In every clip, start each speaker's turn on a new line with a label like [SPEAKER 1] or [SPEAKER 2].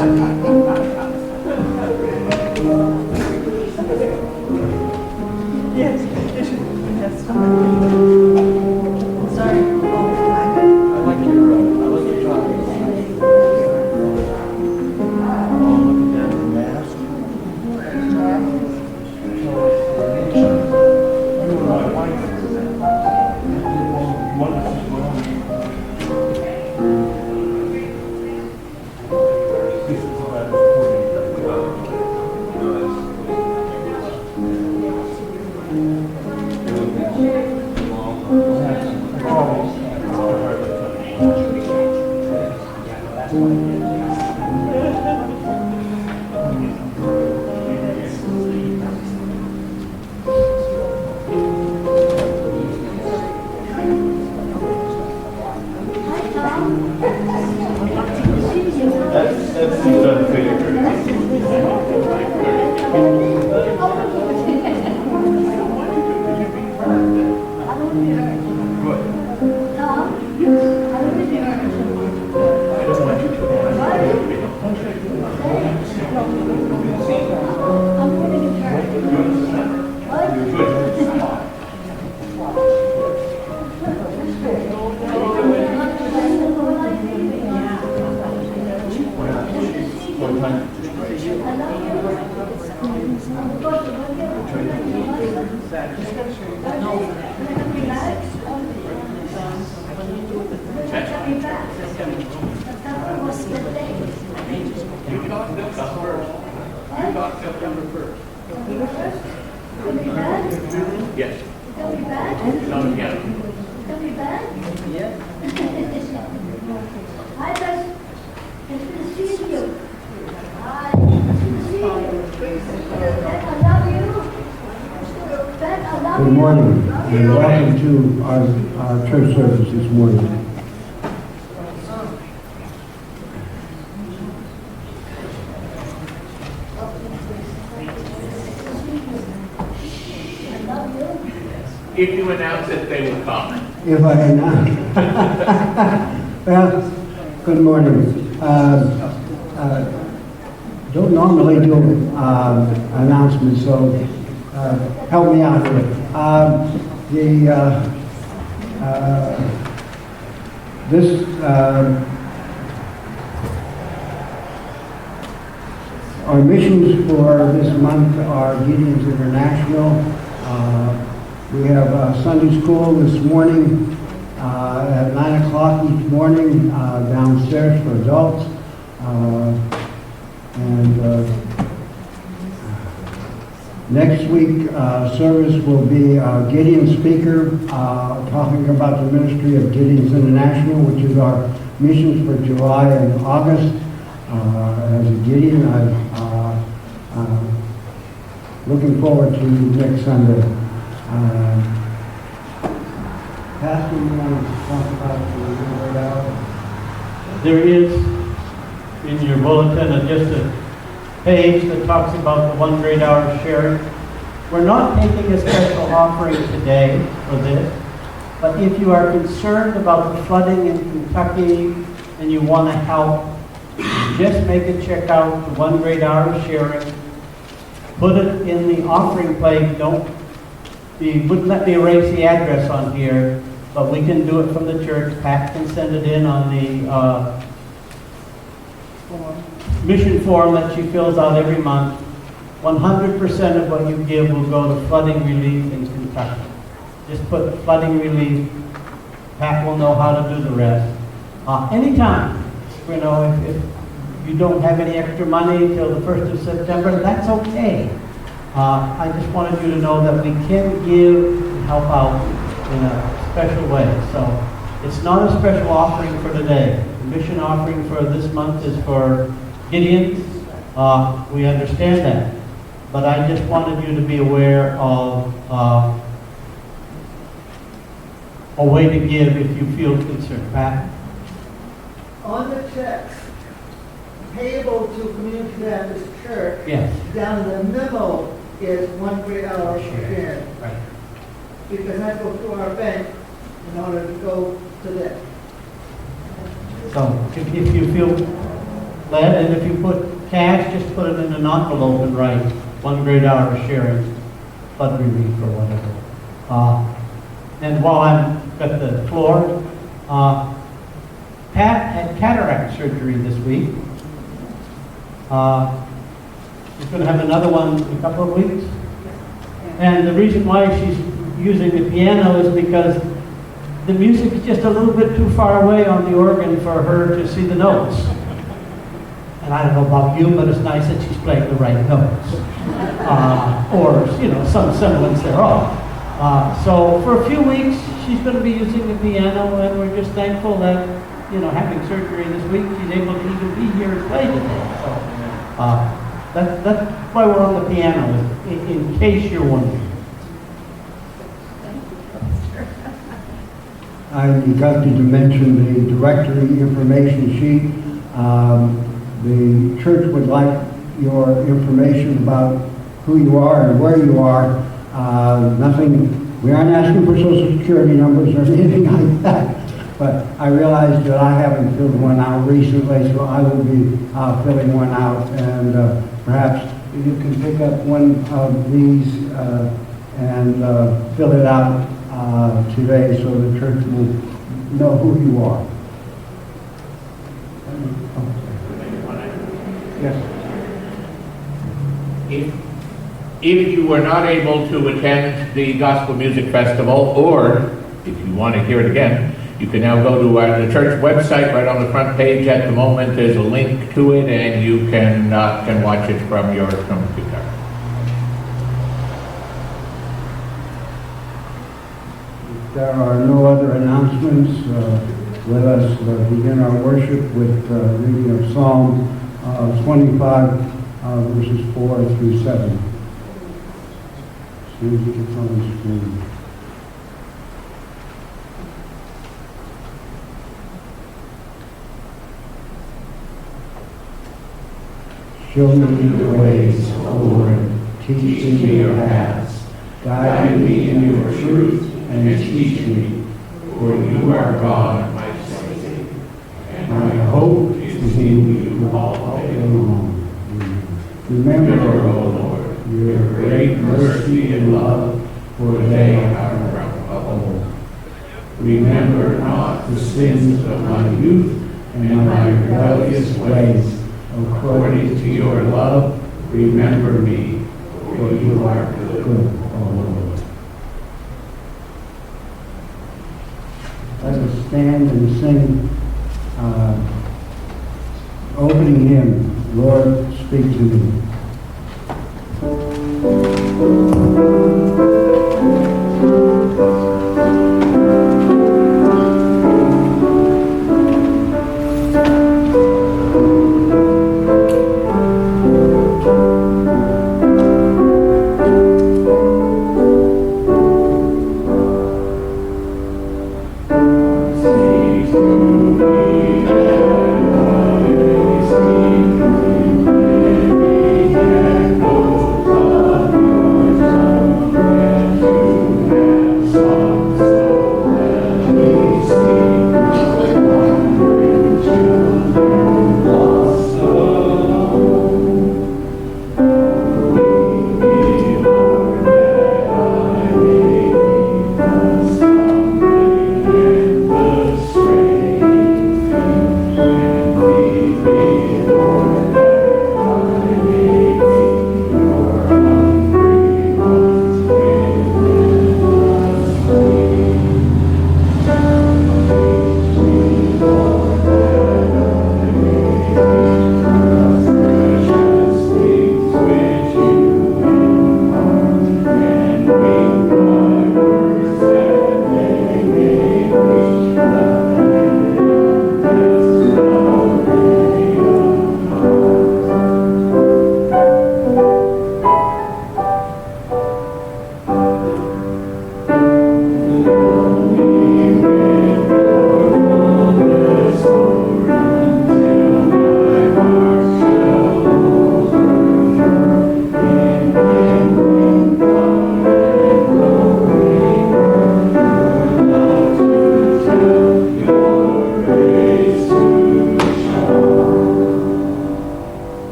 [SPEAKER 1] Yes, that's sorry.
[SPEAKER 2] I like your chocolate. Oh, look at that mask. That's the other figure. Yes. No, yeah.
[SPEAKER 3] Hi, guys. It's good to see you. Hi. It's good to see you. Ben, I love you. Ben, I love you.
[SPEAKER 4] Good morning, and welcome to our church service this morning.
[SPEAKER 2] If you announce it, they will come.
[SPEAKER 4] If I had not. Well, good morning. Don't normally do announcements, so help me out here. Our missions for this month are Gideon's International. We have Sunday school this morning at 9 o'clock each morning downstairs for adults. Next week service will be Gideon speaker talking about the ministry of Gideon's International, which is our missions for July and August. As a Gideon, I'm looking forward to next Sunday. Pastor, you want to talk about the word out?
[SPEAKER 5] There is in your bulletin just a page that talks about the 1 great hour sharing. We're not making a special offering today for this, but if you are concerned about the flooding in Kentucky and you want to help, just make a check out the 1 great hour sharing. Put it in the offering plate. You wouldn't let me erase the address on here, but we can do it from the church. Pat can send it in on the mission form that she fills out every month. 100% of what you give will go to flooding relief in Kentucky. Just put flooding relief. Pat will know how to do the rest. Anytime, if you don't have any extra money till the 1st of September, that's okay. I just wanted you to know that we can give and help out in a special way. So it's not a special offering for today. The mission offering for this month is for Gideon. We understand that. But I just wanted you to be aware of a way to give if you feel concerned. Pat?
[SPEAKER 1] On the checks payable to Community Baptist Church,
[SPEAKER 5] Yes.
[SPEAKER 1] down in the memo is 1 great hour shared.
[SPEAKER 5] Right.
[SPEAKER 1] Because I go through our bank in order to go to that.
[SPEAKER 5] So if you feel led, and if you put cash, just put it in an envelope and write 1 great hour of sharing, flood relief or whatever. And while I'm at the floor, Pat had cataract surgery this week. She's going to have another one in a couple of weeks. And the reason why she's using the piano is because the music is just a little bit too far away on the organ for her to see the notes. And I don't know about you, but it's nice that she's playing the right notes. Or, some semblance thereof. So for a few weeks, she's going to be using the piano, and we're just thankful that, having surgery this week, she's able to even be here and play today. So that's why we're on the piano, in case you're wondering.
[SPEAKER 4] I neglected to mention the directory information sheet. The church would like your information about who you are and where you are. We aren't asking for social security numbers or anything like that. But I realized that I haven't filled one out recently, so I will be filling one out. And perhaps you can pick up one of these and fill it out today so the church will know who you are. Yes.
[SPEAKER 2] If you were not able to attend the Gospel Music Festival, or if you want to hear it again, you can now go to the church website. Right on the front page at the moment, there's a link to it, and you can watch it from your computer.
[SPEAKER 4] If there are no other announcements, let us begin our worship with reading of Psalm 25, verses 4 through 7. As soon as it gets on the screen. Show me your ways, O Lord, teach me your paths. Guide me in your truth and teach me, for you are God, my Savior, and my hope is in you all day long. Remember, O Lord, your great mercy and love, for they are from of old. Remember not the sins of my youth and my rebellious ways. According to your love, remember me, for you are good, O Lord. Let us stand and sing opening hymn, Lord, Speak to Me.
[SPEAKER 6] Speak to me,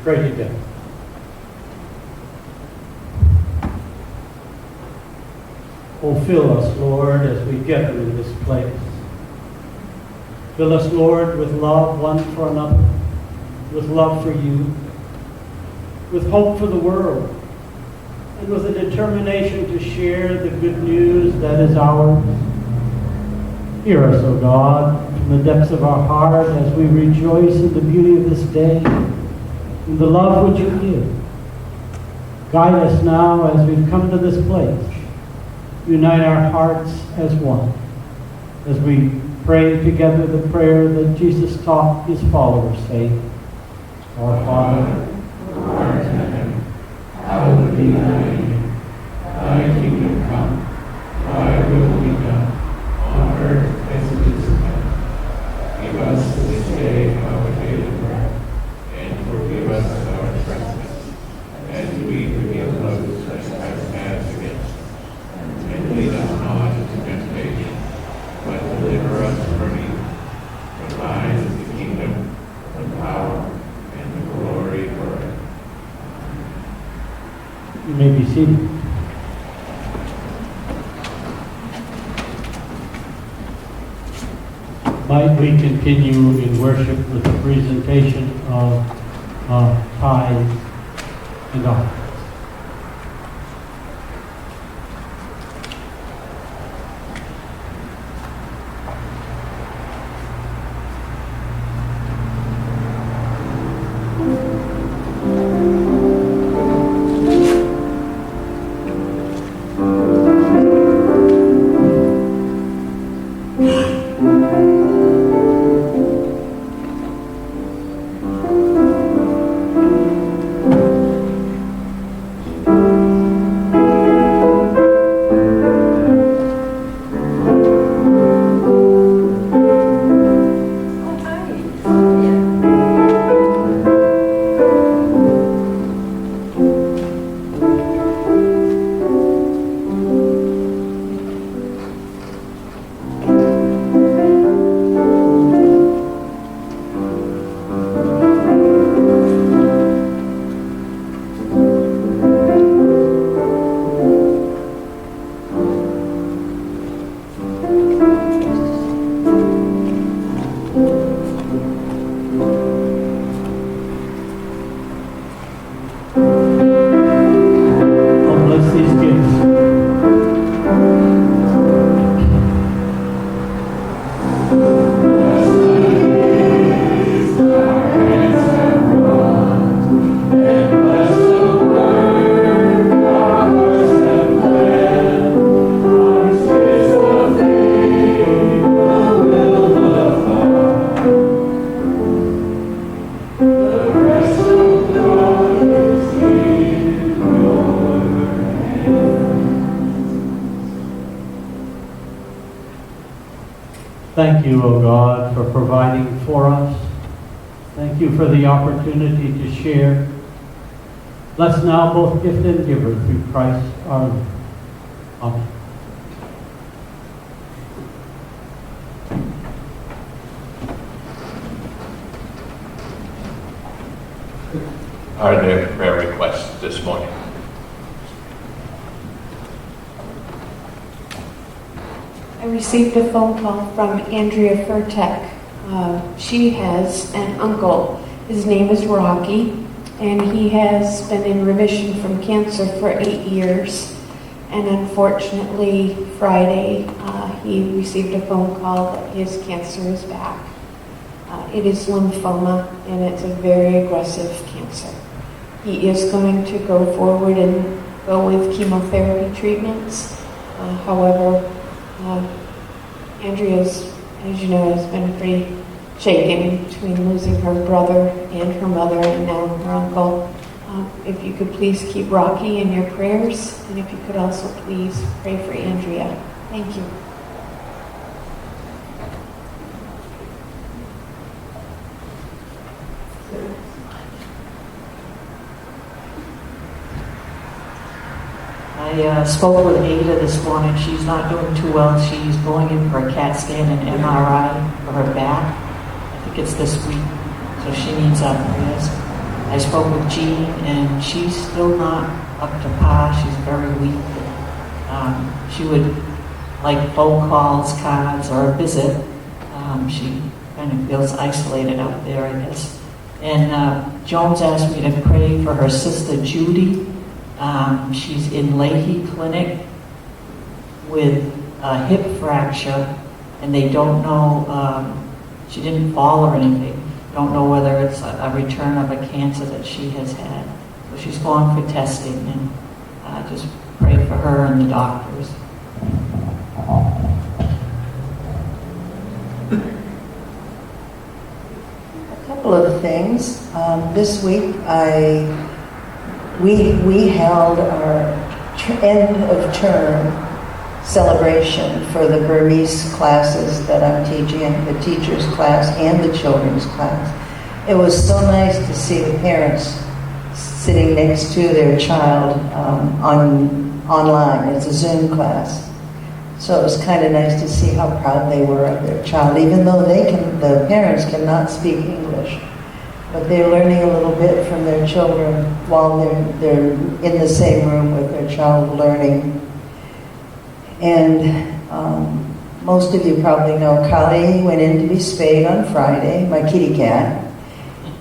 [SPEAKER 5] pray together. Oh, fill us, Lord, as we gather in this place. Fill us, Lord, with love one for another, with love for you, with hope for the world, and with a determination to share the good news that is ours. Hear us, O God, from the depths of our heart as we rejoice in the beauty of this day, in the love which you give. Guide us now as we've come to this place. Unite our hearts as one, as we pray together the prayer that Jesus taught his followers, saying, Our Father, who art in heaven, hallowed be thy name. Thy kingdom come, thy will be done, on earth as it is in heaven. Give us this day our daily bread, and forgive us our trespasses, as we forgive those that trespass against us. And lead us not into temptation, but deliver us from evil. For thine is the kingdom, the power, and the glory forever. You may be seated. Might we continue in worship with the presentation of tithes and offerings. Thank you, O God, for providing for us. Thank you for the opportunity to share. Bless now both gift and giver through Christ our Lord. Amen.
[SPEAKER 2] Are there prayer requests this morning?
[SPEAKER 6] I received a phone call from Andrea Furtek. She has an uncle. His name is Rocky, and he has been in remission from cancer for 8 years. And unfortunately, Friday, he received a phone call that his cancer is back. It is lymphoma, and it's a very aggressive cancer. He is going to go forward and go with chemotherapy treatments. However, Andrea's, as you know, has been pretty shaken between losing her brother and her mother and now her uncle. If you could please keep Rocky in your prayers, and if you could also please pray for Andrea. Thank you.
[SPEAKER 7] I spoke with Ada this morning. She's not doing too well. She's going in for a CAT scan and MRI for her back. I think it's this week, so she needs our prayers. I spoke with Jean, and she's still not up to par. She's very weak. She would like phone calls, cards, or a visit. She kind of feels isolated out there, I guess. And Jones asked me to pray for her sister Judy. She's in Leahy Clinic with a hip fracture, and they don't know, she didn't fall or anything. Don't know whether it's a return of a cancer that she has had. So she's going for testing, and just pray for her and the doctors.
[SPEAKER 8] A couple of things. This week, we held our end of term celebration for the Burmese classes that I'm teaching, the teachers class and the children's class. It was so nice to see the parents sitting next to their child online. It's a Zoom class. So it was kind of nice to see how proud they were of their child, even though the parents cannot speak English. But they're learning a little bit from their children while they're in the same room with their child learning. And most of you probably know Kali went in to be spayed on Friday, my kitty cat,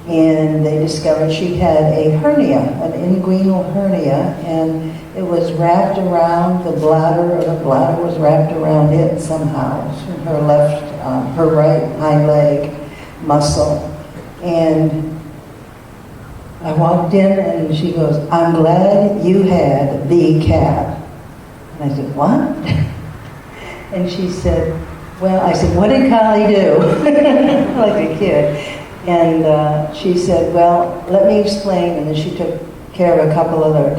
[SPEAKER 8] and they discovered she had a hernia, an inguinal hernia, and it was wrapped around the bladder, or the bladder was wrapped around it somehow, her right hind leg muscle. And I walked in and she goes, "I'm glad you had the cat." And I said, "What?" And she said, "Well," I said, "What did Kali do?" Like a kid. And she said, "Well, let me explain." And then she took care of a couple other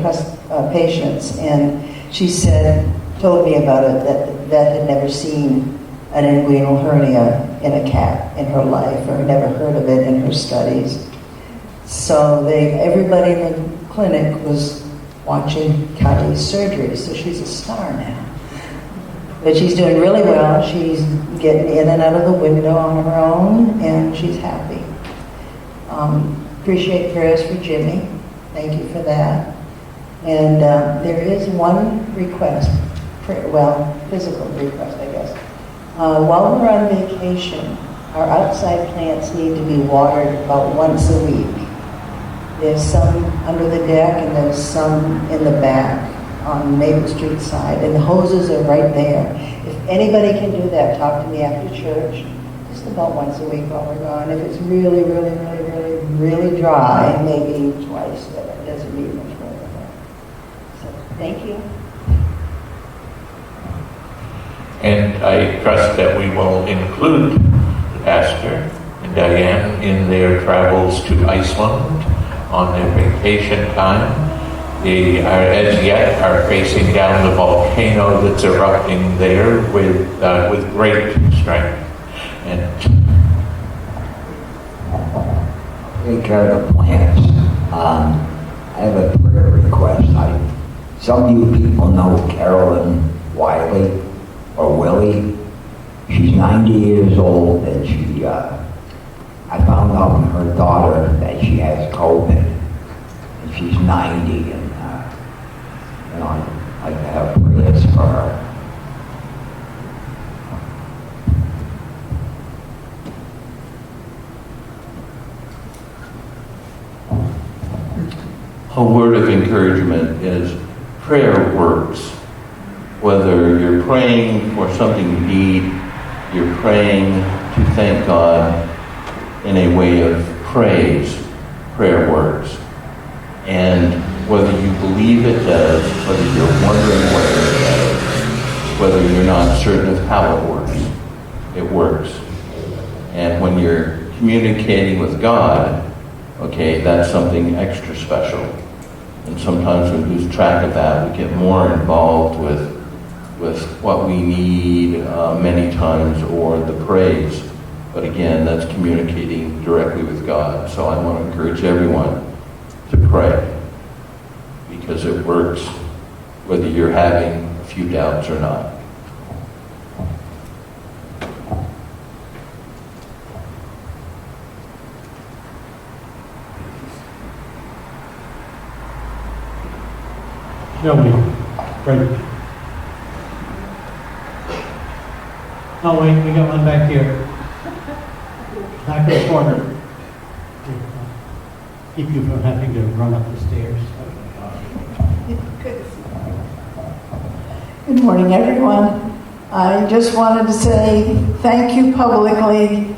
[SPEAKER 8] patients. And she told me about it, that Vet had never seen an inguinal hernia in a cat in her life, or never heard of it in her studies. So everybody in the clinic was watching Kali's surgery, so she's a star now. But she's doing really well. She's getting in and out of the window on her own, and she's happy. Appreciate prayers for Jimmy. Thank you for that. And there is one request, physical request, I guess. While we're on vacation, our outside plants need to be watered about once a week. There's some under the deck, and there's some in the back on Maple Street side, and the hoses are right there. If anybody can do that, talk to me after church, just about once a week while we're gone. If it's really, really, really, really, really dry, maybe twice, but it doesn't need much more than that. So, thank you.
[SPEAKER 2] And I trust that we will include the pastor and Diane in their travels to Iceland on their vacation time. They are, as yet, are facing down the volcano that's erupting there with great strength. And
[SPEAKER 9] take care of the plants. I have a prayer request. Some of you people know Carolyn Wiley or Willie. She's 90 years old, and I found out from her daughter that she has COVID, and she's 90, and I'd like to have prayers for her.
[SPEAKER 10] A word of encouragement is prayer works. Whether you're praying for something you need, you're praying to thank God in a way of praise, prayer works. And whether you believe it does, whether you're wondering whether it does, whether you're not certain of how it works, it works. And when you're communicating with God, okay, that's something extra special. And sometimes we lose track of that. We get more involved with what we need many times, or the praise. But again, that's communicating directly with God. So I want to encourage everyone to pray, because it works whether you're having a few doubts or not.
[SPEAKER 5] Shall we pray? Oh, wait, we got one back here. Back in the corner. Keep you from having to run up the stairs.
[SPEAKER 11] Good morning, everyone. I just wanted to say thank you publicly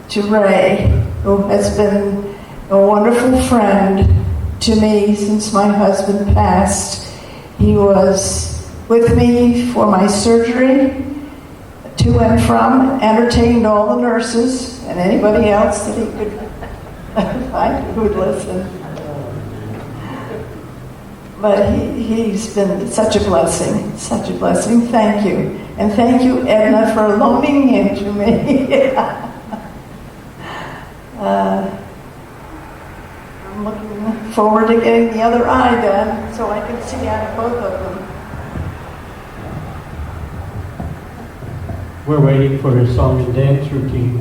[SPEAKER 11] to Ray, who has been a wonderful friend to me since my husband passed. He was with me for my surgery, to and from, entertained all the nurses and anybody else that he could find who would listen. But he's been such a blessing, such a blessing. Thank you. And thank you, Edna, for loaning him to me. I'm looking forward to getting the other eye done so I can see out of both of them.
[SPEAKER 5] We're waiting for his song and dance routine.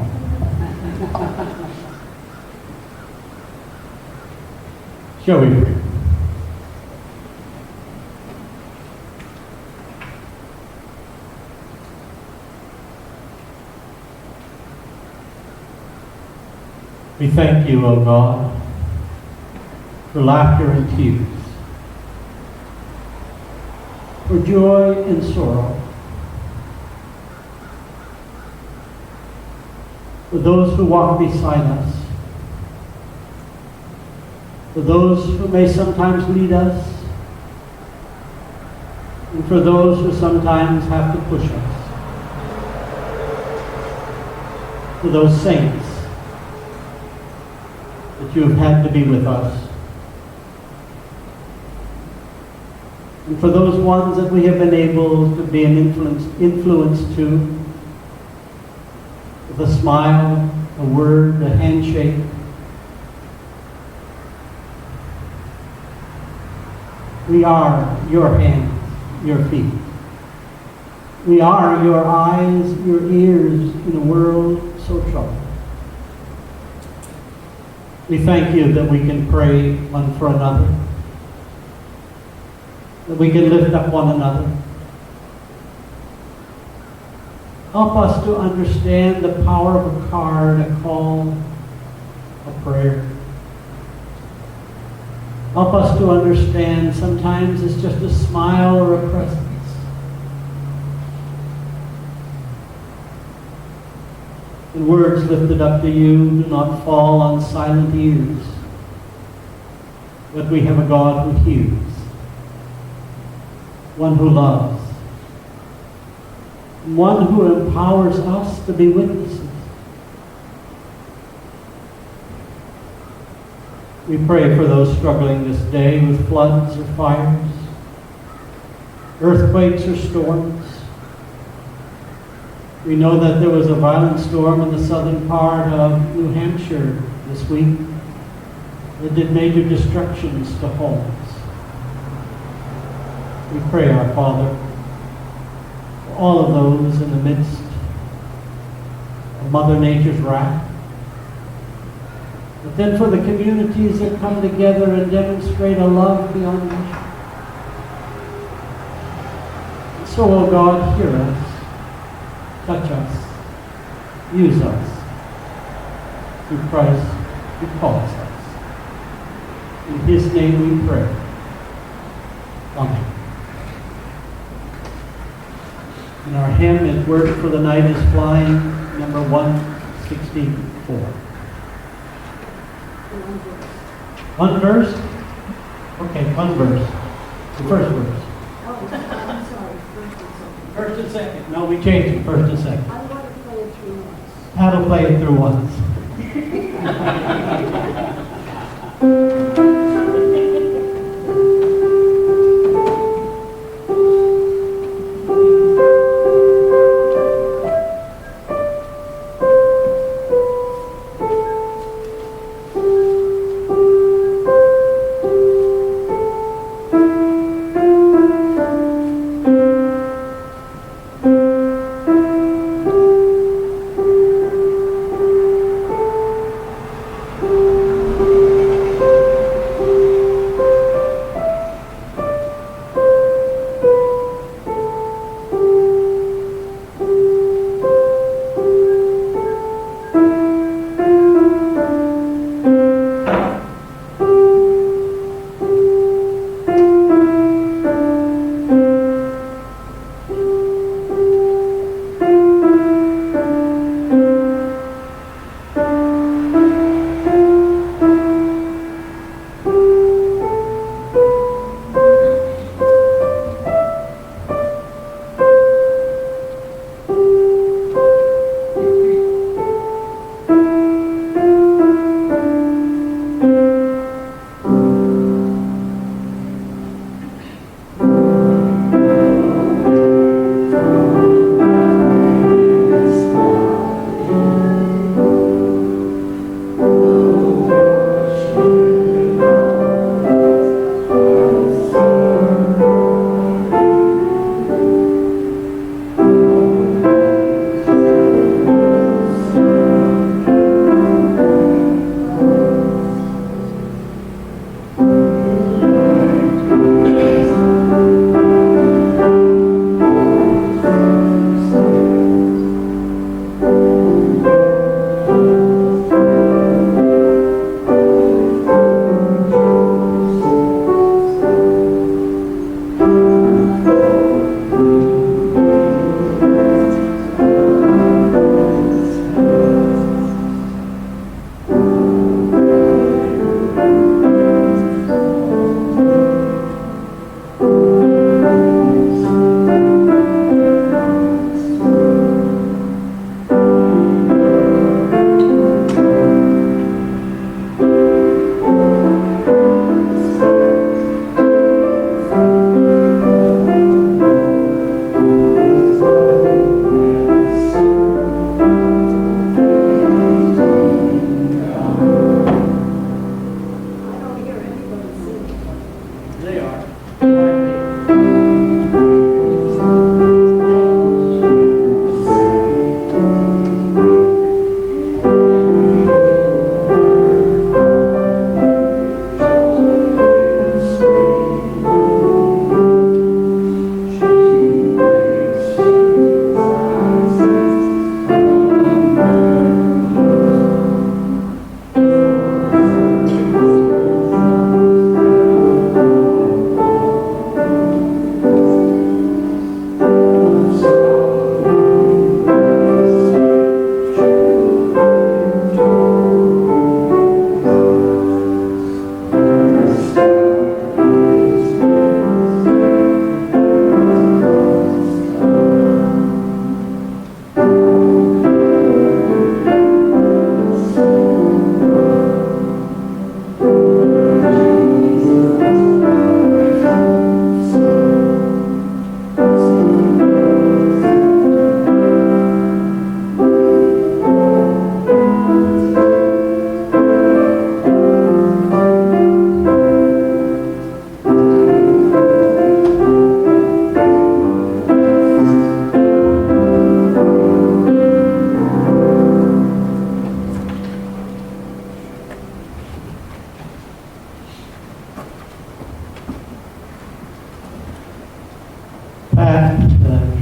[SPEAKER 5] Shall we pray? We thank you, O God, for laughter and tears, for joy and sorrow, for those who walk beside us, for those who may sometimes lead us, and for those who sometimes have to push us, for those saints that you have had to be with us, and for those ones that we have been able to be an influence to, with a smile, a word, a handshake. We are your hands, your feet. We are your eyes, your ears in a world so troubled. We thank you that we can pray one for another, that we can lift up one another. Help us to understand the power of a card, a call, a prayer. Help us to understand sometimes it's just a smile or a presence. And words lifted up to you do not fall on silent ears, but we have a God who hears, one who loves, one who empowers us to be witnesses. We pray for those struggling this day with floods or fires, earthquakes or storms. We know that there was a violent storm in the southern part of New Hampshire this week that did major destructions to homes. We pray, our Father, for all of those in the midst of Mother Nature's wrath, but then for the communities that come together and demonstrate a love beyond measure. And so, oh God, hear us. Touch us, use us, through Christ who calls us. In His name we pray. Amen. And our hymn and word for the night is Flying, number 164. One verse? Okay, one verse. The first verse.
[SPEAKER 1] I'm sorry,
[SPEAKER 5] First and second. No, we changed it, first and second.
[SPEAKER 1] I want to play it through once.
[SPEAKER 5] How to play it through once.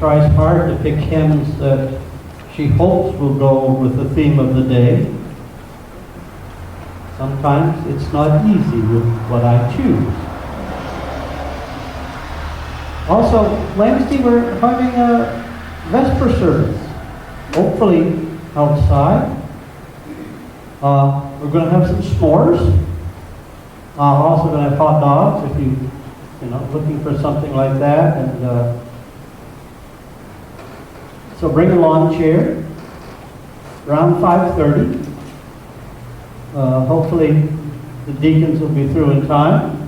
[SPEAKER 5] tries hard to pick hymns that she hopes will go with the theme of the day. Sometimes it's not easy with what I choose. Also, Wednesday we're having a Vesper service, hopefully outside. We're going to have some s'mores. Also going to have hot dogs if you looking for something like that. And so bring a lawn chair around 5:30. Hopefully the deacons will be through in time.